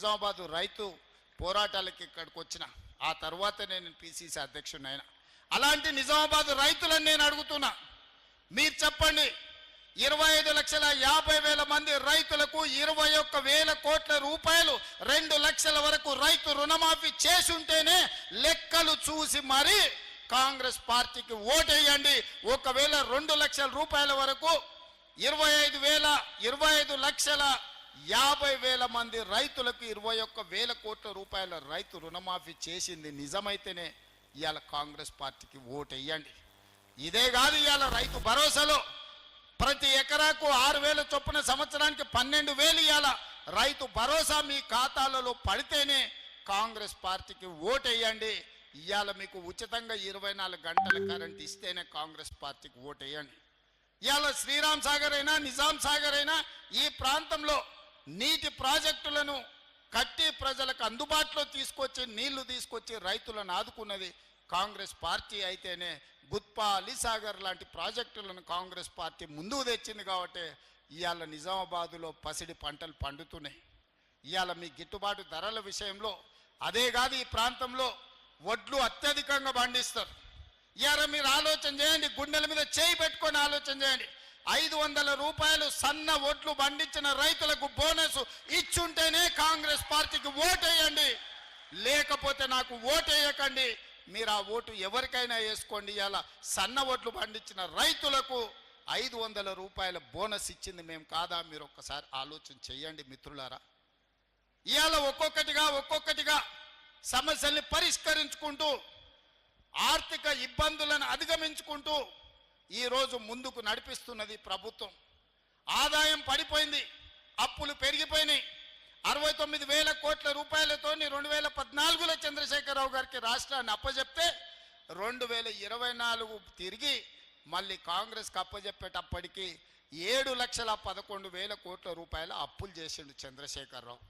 నిజామాబాద్ రైతు పోరాటాలకి ఇక్కడికి వచ్చిన ఆ తర్వాత నేను పిసిసి అధ్యక్షుడిని అయినా. అలాంటి నిజామాబాద్ రైతులను నేను అడుగుతున్నా, మీరు చెప్పండి, 25,50,000 మంది రైతులకు 21,000 కోట్ల రూపాయలు 2 లక్షల వరకు రైతు రుణమాఫీ చేసుంటేనే లెక్కలు చూసి మరి కాంగ్రెస్ పార్టీకి ఓటేయండి. ఒకవేళ 2 లక్షల రూపాయల వరకు 25,50,000 మంది రైతులకు 21,000 కోట్ల రూపాయల రైతు రుణమాఫీ చేసింది నిజమైతేనే ఇవాళ కాంగ్రెస్ పార్టీకి ఓటేయండి. ఇదే కాదు, ఇవాళ రైతు భరోసాలో ప్రతి ఎకరాకు 6,000 చొప్పున సంవత్సరానికి 12,000 ఇవాళ రైతు భరోసా మీ ఖాతాలలో పడితేనే కాంగ్రెస్ పార్టీకి ఓటేయండి. ఇవాళ మీకు ఉచితంగా 24 గంటల కరెంట్ ఇస్తేనే కాంగ్రెస్ పార్టీకి ఓటేయండి. ఇవాళ శ్రీరామ్ సాగర్ అయినా నిజాం సాగర్ అయినా ఈ ప్రాంతంలో నీటి ప్రాజెక్టులను కట్టి ప్రజలకు అందుబాటులో తీసుకొచ్చి నీళ్లు తీసుకొచ్చి రైతులను ఆదుకున్నది కాంగ్రెస్ పార్టీ అయితేనే గుత్పా అలీసాగర్ లాంటి ప్రాజెక్టులను కాంగ్రెస్ పార్టీ ముందుకు తెచ్చింది. కాబట్టి ఇవాళ నిజామాబాదులో పసిడి పంటలు పండుతున్నాయి. ఇవాళ మీ గిట్టుబాటు ధరల విషయంలో అదే కాదు, ఈ ప్రాంతంలో వడ్లు అత్యధికంగా పండిస్తారు. ఇవాళ మీరు ఆలోచన చేయండి, గుండెల మీద చేయి పెట్టుకొని ఆలోచన చేయండి. 500 రూపాయలు సన్న ఓట్లు పండించిన రైతులకు బోనస్ ఇచ్చుంటేనే కాంగ్రెస్ పార్టీకి ఓటేయండి, లేకపోతే నాకు ఓటేయకండి. మీరు ఆ ఓటు ఎవరికైనా వేసుకోండి. ఇలా సన్న ఓట్లు పండించిన రైతులకు 500 రూపాయల బోనస్ ఇచ్చింది మేము కాదా? మీరు ఒక్కసారి ఆలోచన చేయండి మిత్రులారా. ఇవాళ ఒక్కొక్కటిగా సమస్యల్ని పరిష్కరించుకుంటూ ఆర్థిక ఇబ్బందులను అధిగమించుకుంటూ ఈరోజు ముందుకు నడిపిస్తున్నది ప్రభుత్వం. ఆదాయం పడిపోయింది, అప్పులు పెరిగిపోయినాయి. 69,000 కోట్ల రూపాయలతో 2014లో చంద్రశేఖరరావు గారికి రాష్ట్రాన్ని అప్పచెప్తే 2024 తిరిగి మళ్ళీ కాంగ్రెస్కి అప్పచెప్పేటప్పటికి 7,11,000 కోట్ల రూపాయల అప్పులు చేసిండు చంద్రశేఖరరావు.